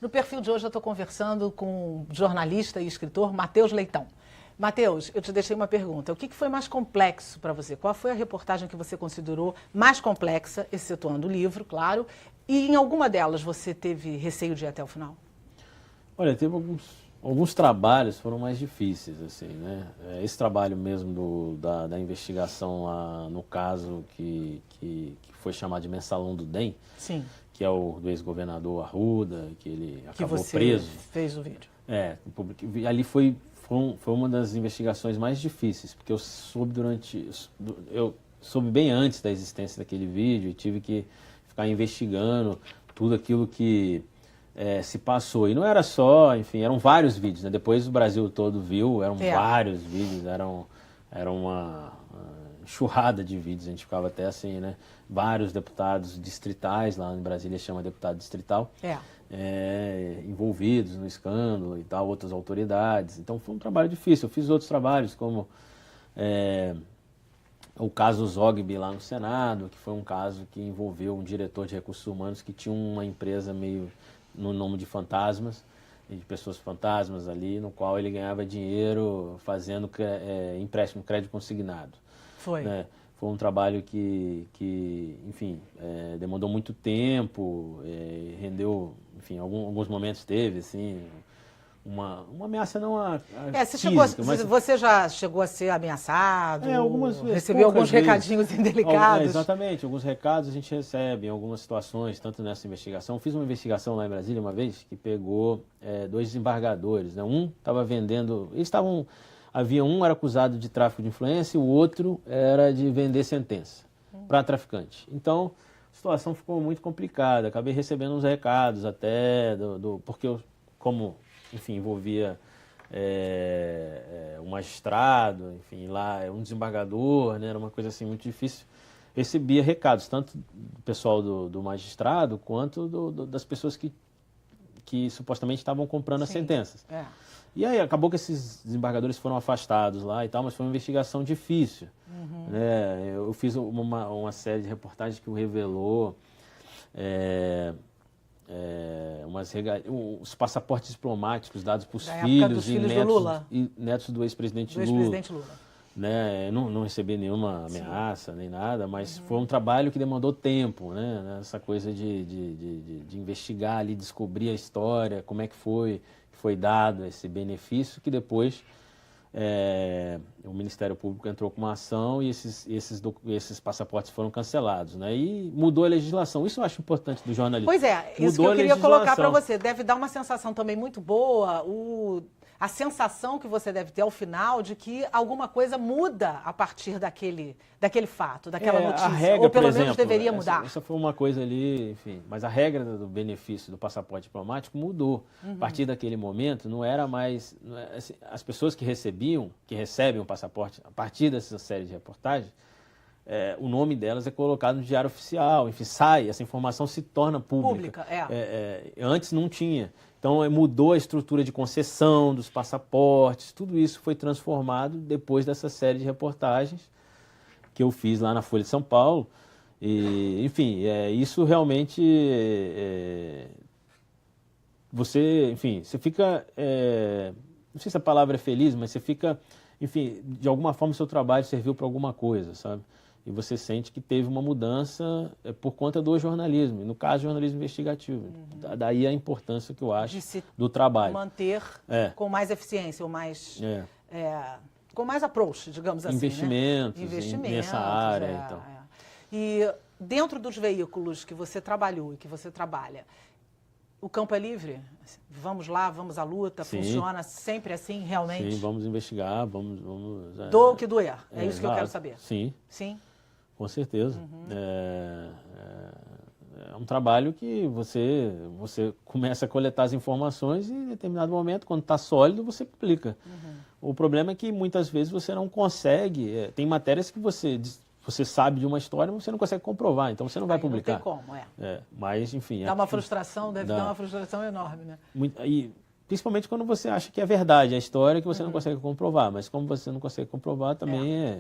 No perfil de hoje eu estou conversando com o jornalista e escritor Matheus Leitão. Matheus, eu te deixei uma pergunta. O que foi mais complexo para você? Qual foi a reportagem que você considerou mais complexa, excetuando o livro, claro, e em alguma delas você teve receio de ir até o final? Olha, teve alguns trabalhos que foram mais difíceis, assim, né? Esse trabalho mesmo da investigação lá no caso que foi chamado de Mensalão do DEM, Sim. que é o do ex-governador Arruda, que ele acabou você preso. Fez o vídeo. Ali foi uma das investigações mais difíceis, porque eu soube bem antes da existência daquele vídeo e tive que ficar investigando tudo aquilo que se passou. E não era só, enfim, eram vários vídeos, né? Depois o Brasil todo viu, eram vários vídeos, era uma enxurrada de vídeos, a gente ficava até assim, né? Vários deputados distritais, lá em Brasília chama deputado distrital, envolvidos no escândalo e tal, outras autoridades. Então foi um trabalho difícil. Eu fiz outros trabalhos, como o caso Zogby lá no Senado, que foi um caso que envolveu um diretor de recursos humanos que tinha uma empresa meio no nome de fantasmas, de pessoas fantasmas ali, no qual ele ganhava dinheiro fazendo empréstimo, crédito consignado. Foi. Né? Foi um trabalho que enfim, demandou muito tempo, rendeu, enfim, alguns momentos teve, assim, uma ameaça não física, mas... Você já chegou a ser ameaçado? Algumas vezes, recebeu alguns recadinhos indelicados? Exatamente, alguns recados a gente recebe em algumas situações, tanto nessa investigação. Eu fiz uma investigação lá em Brasília uma vez que pegou 2 desembargadores, né? Um estava vendendo, havia um era acusado de tráfico de influência e o outro era de vender sentença para traficante. Então, a situação ficou muito complicada. Acabei recebendo uns recados até, porque eu, como, enfim, envolvia um magistrado, enfim, lá um desembargador, né, era uma coisa assim muito difícil. Recebia recados, tanto do pessoal do magistrado, quanto das pessoas que supostamente estavam comprando as sentenças. E aí acabou que esses desembargadores foram afastados lá e tal, mas foi uma investigação difícil. Né? Eu fiz uma série de reportagens que revelou os passaportes diplomáticos dados para os filhos e netos do ex-presidente Lula. Né? Não recebi nenhuma ameaça, nem nada, mas foi um trabalho que demandou tempo, né? Essa coisa de investigar ali, descobrir a história, como é que foi dado esse benefício, que depois o Ministério Público entrou com uma ação e esses passaportes foram cancelados, né? E mudou a legislação. Isso eu acho importante do jornalismo. Pois é, isso que eu queria colocar para você. Deve dar uma sensação também muito boa, a sensação que você deve ter ao final de que alguma coisa muda a partir daquele fato, daquela notícia. A regra, ou pelo por exemplo, menos deveria mudar. Essa foi uma coisa ali, enfim. Mas a regra do benefício do passaporte diplomático mudou. A partir daquele momento, não era mais... assim, as pessoas que recebem o passaporte, a partir dessa série de reportagens, o nome delas é colocado no Diário Oficial, enfim, essa informação se torna pública. Antes não tinha. Então mudou a estrutura de concessão dos passaportes, tudo isso foi transformado depois dessa série de reportagens que eu fiz lá na Folha de São Paulo. E, enfim, isso realmente... você fica... não sei se a palavra é feliz, mas você fica... Enfim, de alguma forma o seu trabalho serviu para alguma coisa, sabe? E você sente que teve uma mudança por conta do jornalismo, no caso, jornalismo investigativo. Daí a importância que eu acho do trabalho. Manter com mais eficiência, ou mais, com mais approach, digamos assim. Investimentos, Investimentos nessa área. Então. E dentro dos veículos que você trabalhou e que você trabalha, o campo é livre? Vamos lá, vamos à luta, funciona sempre assim, realmente? Sim, vamos investigar, vamos... Doa o que doer, isso que eu quero saber. Sim. Sim? Com certeza. É um trabalho que você começa a coletar as informações e em determinado momento, quando está sólido, você publica. O problema é que muitas vezes você não consegue, tem matérias que você sabe de uma história, mas você não consegue comprovar, então você não vai publicar. Não tem como, mas, enfim... Dá uma frustração, deve dar uma frustração enorme, né? E principalmente quando você acha que é verdade a história que você não consegue comprovar, mas como você não consegue comprovar, também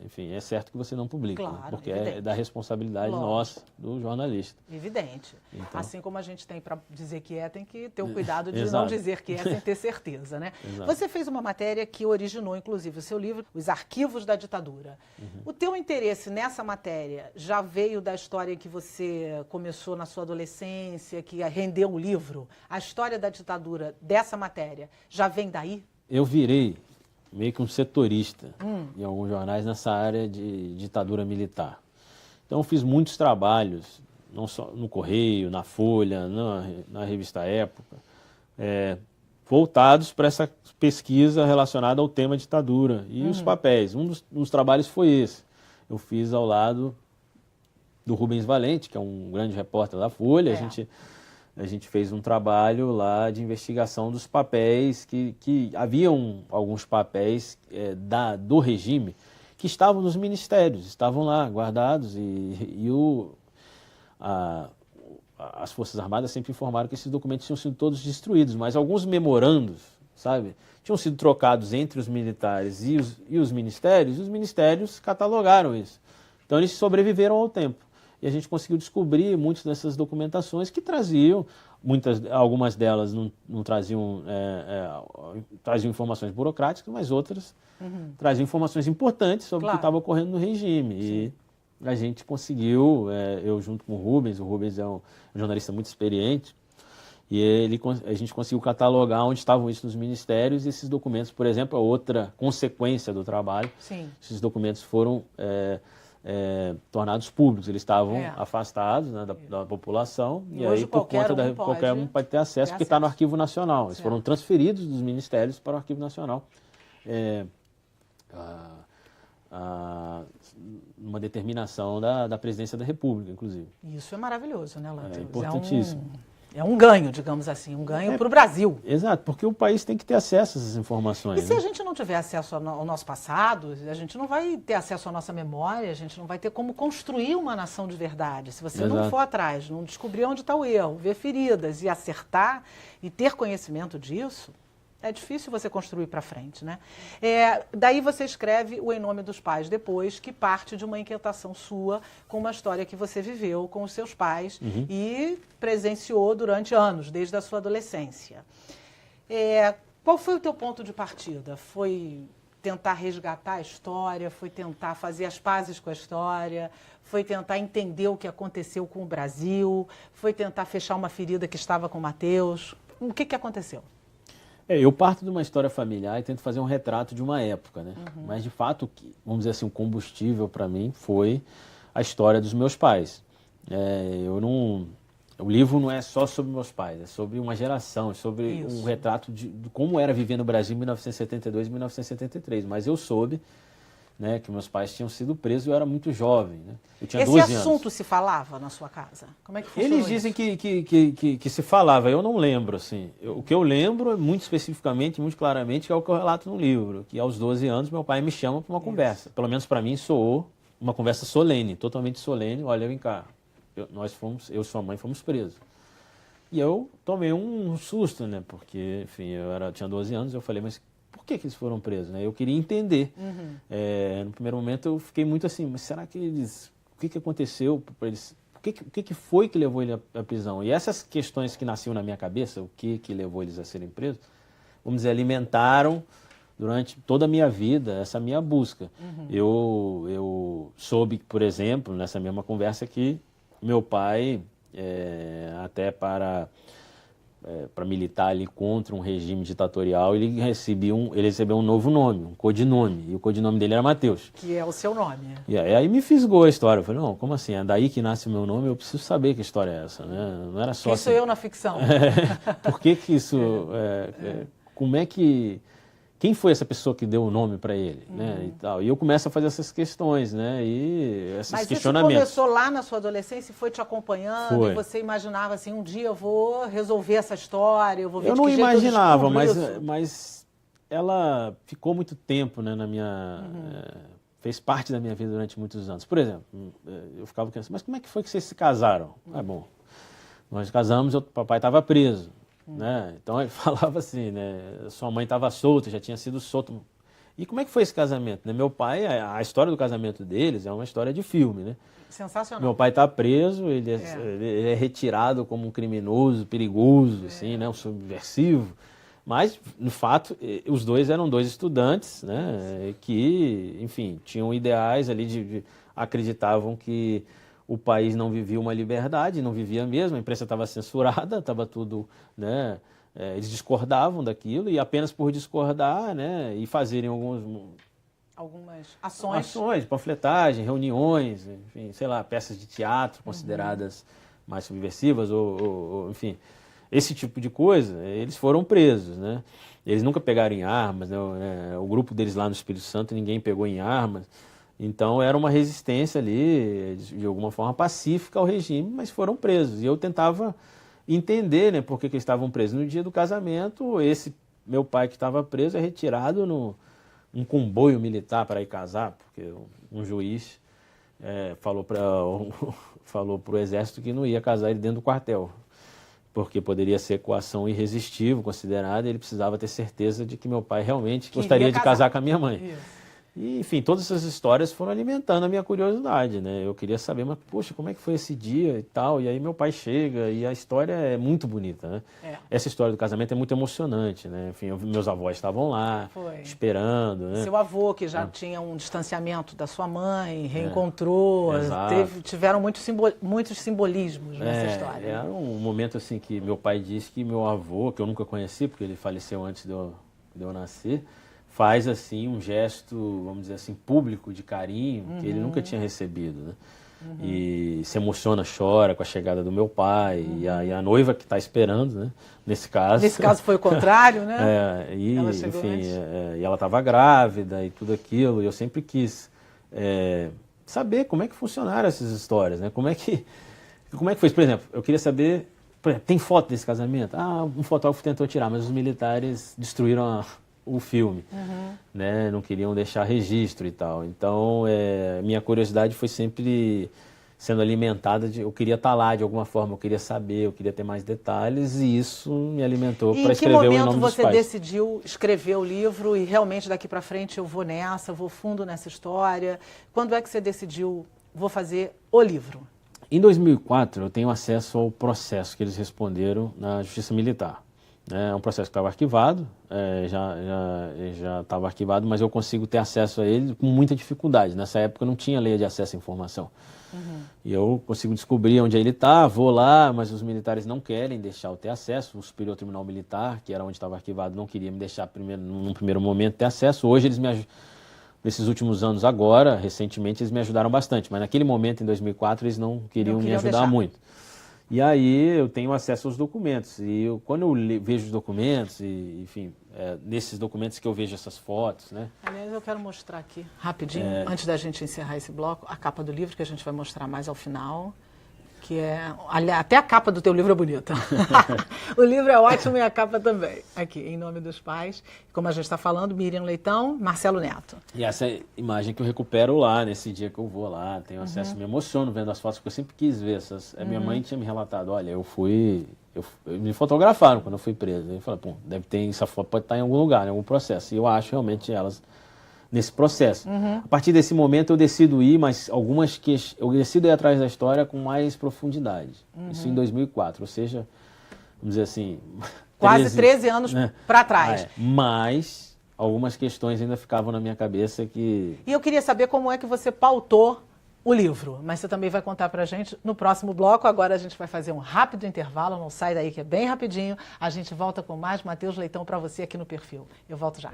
enfim, é certo que você não publica, Claro, né? Porque evidente. é da responsabilidade nossa, do jornalista. Evidente. Então, assim como a gente tem para dizer que tem que ter o cuidado de exato. não dizer que sem ter certeza, né? Exato. Você fez uma matéria que originou, inclusive, o seu livro, Os Arquivos da Ditadura. O teu interesse nessa matéria já veio da história que você começou na sua adolescência, que rendeu o livro? A história da ditadura dessa matéria já vem daí? Eu virei meio que um setorista em alguns jornais nessa área de ditadura militar. Então, eu fiz muitos trabalhos, não só no Correio, na Folha, na revista Época, voltados para essa pesquisa relacionada ao tema ditadura e os papéis. Um dos trabalhos foi esse. Eu fiz ao lado do Rubens Valente, que é um grande repórter da Folha. A gente fez um trabalho lá de investigação dos papéis, que haviam alguns papéis do regime que estavam nos ministérios, estavam lá guardados as Forças Armadas sempre informaram que esses documentos tinham sido todos destruídos, mas alguns memorandos, sabe, tinham sido trocados entre os militares e os ministérios catalogaram isso. Então eles sobreviveram ao tempo. E a gente conseguiu descobrir muitas dessas documentações que traziam, algumas delas não traziam, traziam informações burocráticas, mas outras traziam informações importantes sobre o que estava ocorrendo no regime. Sim. E a gente conseguiu, eu junto com o Rubens é um jornalista muito experiente, e a gente conseguiu catalogar onde estavam isso nos ministérios, e esses documentos, por exemplo, é outra consequência do trabalho. Sim. Esses documentos foram tornados públicos, eles estavam afastados, né, da população, e aí por conta qualquer um pode ter acesso, porque está no Arquivo Nacional. Eles foram transferidos dos ministérios para o Arquivo Nacional. Uma determinação da Presidência da República, inclusive. Isso é maravilhoso, né, Lantos? É importantíssimo. É um ganho, digamos assim, um ganho para o Brasil. Exato, porque o país tem que ter acesso a essas informações. E se a gente não tiver acesso ao nosso passado, a gente não vai ter acesso à nossa memória, a gente não vai ter como construir uma nação de verdade. Se você não for atrás, não descobrir onde está o erro, ver feridas e acertar e ter conhecimento disso, é difícil você construir para frente, né? Daí você escreve o Em Nome dos Pais depois, que parte de uma inquietação sua com uma história que você viveu com os seus pais e presenciou durante anos, desde a sua adolescência. Qual foi o teu ponto de partida? Foi tentar resgatar a história? Foi tentar fazer as pazes com a história? Foi tentar entender o que aconteceu com o Brasil? Foi tentar fechar uma ferida que estava com o Matheus? O que aconteceu? Eu parto de uma história familiar e tento fazer um retrato de uma época, né? Mas, de fato, vamos dizer assim, o combustível para mim foi a história dos meus pais. O livro não é só sobre meus pais, é sobre uma geração, é sobre um retrato de como era viver no Brasil em 1972 e 1973. Mas eu soube, né, que meus pais tinham sido presos e eu era muito jovem, né? Eu tinha 12 anos. Esse assunto se falava na sua casa? Como é que funcionou? Eles dizem que se falava, eu não lembro, assim. O que eu lembro, muito especificamente, muito claramente, que é o que eu relato no livro, que aos 12 anos meu pai me chama para uma conversa. Pelo menos para mim soou uma conversa solene, totalmente solene. Olha, vem cá, eu e sua mãe fomos presos. E eu tomei um susto, né? Porque, enfim, tinha 12 anos, eu falei, mas por que eles foram presos, né? Eu queria entender. No primeiro momento eu fiquei muito assim, mas será que o que aconteceu para eles? O que foi que levou ele à prisão? E essas questões que nasciam na minha cabeça, o que levou eles a serem presos, vamos dizer, alimentaram durante toda a minha vida essa minha busca. Eu soube, por exemplo, nessa mesma conversa, que meu pai, até para militar ali contra um regime ditatorial, ele recebeu um novo nome, um codinome, e o codinome dele era Matheus. Que é o seu nome. E aí me fisgou a história, eu falei, não, como assim, é daí que nasce o meu nome, eu preciso saber que história é essa, né? Não era só Quem assim, sou eu na ficção? Por que isso, como é que, quem foi essa pessoa que deu o nome para ele, né, e tal. E eu começo a fazer essas questões, né, e esses questionamentos. Mas isso começou lá na sua adolescência e foi te acompanhando, e você imaginava assim, um dia eu vou resolver essa história, eu vou ver eu de não que jeito imaginava, eu descubro isso. mas ela ficou muito tempo, né, na minha... fez parte da minha vida durante muitos anos. Por exemplo, eu ficava pensando, mas como é que foi que vocês se casaram? Bom, nós casamos, o papai estava preso. né? Então ele falava assim, né? Sua mãe estava solta, já tinha sido solta. E como é que foi esse casamento, né? Meu pai, a história do casamento deles é uma história de filme, né? Sensacional. Meu pai está preso, ele é retirado como um criminoso, perigoso, assim, né? Um subversivo. Mas, no fato, os dois eram dois estudantes, né? Que, enfim, tinham ideais ali acreditavam que o país não vivia uma liberdade, não vivia mesmo, a imprensa estava censurada, estava tudo, né? Eles discordavam daquilo e apenas por discordar, né? E fazerem algumas ações, panfletagem, reuniões, enfim, sei lá, peças de teatro consideradas mais subversivas ou, enfim, esse tipo de coisa, eles foram presos, né? Eles nunca pegaram em armas, né? O grupo deles lá no Espírito Santo, ninguém pegou em armas. Então era uma resistência ali, de alguma forma pacífica ao regime, mas foram presos. E eu tentava entender, né, por que eles estavam presos. No dia do casamento, esse meu pai que estava preso é retirado num comboio militar para ir casar, porque um juiz falou para o exército que não ia casar ele dentro do quartel, porque poderia ser coação irresistível considerada, e ele precisava ter certeza de que meu pai realmente gostaria de casar com a minha mãe. Isso. E, enfim, todas essas histórias foram alimentando a minha curiosidade, né? Eu queria saber, mas, poxa, como é que foi esse dia e tal? E aí meu pai chega e a história é muito bonita, né? Essa história do casamento é muito emocionante, né? Enfim, meus avós estavam lá, esperando, né? Seu avô, que já tinha um distanciamento da sua mãe, reencontrou, tiveram muitos simbolismos nessa história. Era um momento, assim, que meu pai disse que meu avô, que eu nunca conheci, porque ele faleceu antes de eu nascer, faz, assim, um gesto, vamos dizer assim, público de carinho, que ele nunca tinha recebido, né? E se emociona, chora com a chegada do meu pai, e a noiva que está esperando, né? Nesse caso. Nesse caso foi o contrário, né? Ela chegou enfim, e ela estava grávida e tudo aquilo, e eu sempre quis saber como é que funcionaram essas histórias, né? Como é que foi? Por exemplo, eu queria saber, tem foto desse casamento? Um fotógrafo tentou tirar, mas os militares destruíram o filme, né? Não queriam deixar registro e tal. Então, minha curiosidade foi sempre sendo alimentada eu queria estar lá de alguma forma, eu queria saber, eu queria ter mais detalhes, e isso me alimentou para escrever o Em Nome dos Pais. E em que momento você decidiu escrever o livro e realmente daqui para frente eu vou nessa, vou fundo nessa história? Quando é que você decidiu, vou fazer o livro? Em 2004, eu tenho acesso ao processo que eles responderam na Justiça Militar. É um processo que estava arquivado, já estava arquivado, mas eu consigo ter acesso a ele com muita dificuldade. Nessa época não tinha lei de acesso à informação. E eu consigo descobrir onde ele está, vou lá, mas os militares não querem deixar eu ter acesso. O Superior Tribunal Militar, que era onde estava arquivado, não queria me deixar num primeiro momento ter acesso. Hoje eles me ajudam. Nesses últimos anos agora, recentemente, eles me ajudaram bastante, mas naquele momento, em 2004, eles não queriam me ajudar muito. E aí eu tenho acesso aos documentos, e quando eu vejo os documentos, e, enfim, nesses documentos que eu vejo essas fotos, né? Aliás, eu quero mostrar aqui, rapidinho, antes da gente encerrar esse bloco, a capa do livro, que a gente vai mostrar mais ao final, que até a capa do teu livro é bonita. O livro é ótimo e a capa também. Aqui, Em Nome dos Pais, como a gente está falando, Miriam Leitão, Marcelo Neto. E essa imagem que eu recupero lá, nesse dia que eu vou lá, tenho acesso, me emociono vendo as fotos, porque eu sempre quis ver essas. Minha mãe tinha me relatado, olha, me fotografaram quando eu fui preso. Eu falei, pô, essa foto pode estar em algum lugar, em algum processo. E eu acho realmente elas nesse processo. A partir desse momento eu decido ir, mas eu decido ir atrás da história com mais profundidade. Isso em 2004, ou seja, vamos dizer assim... Quase 13 anos, né, para trás. Mas algumas questões ainda ficavam na minha cabeça que... E eu queria saber como é que você pautou o livro, mas você também vai contar pra gente no próximo bloco. Agora a gente vai fazer um rápido intervalo, não sai daí que é bem rapidinho. A gente volta com mais Matheus Leitão para você aqui no Perfil. Eu volto já.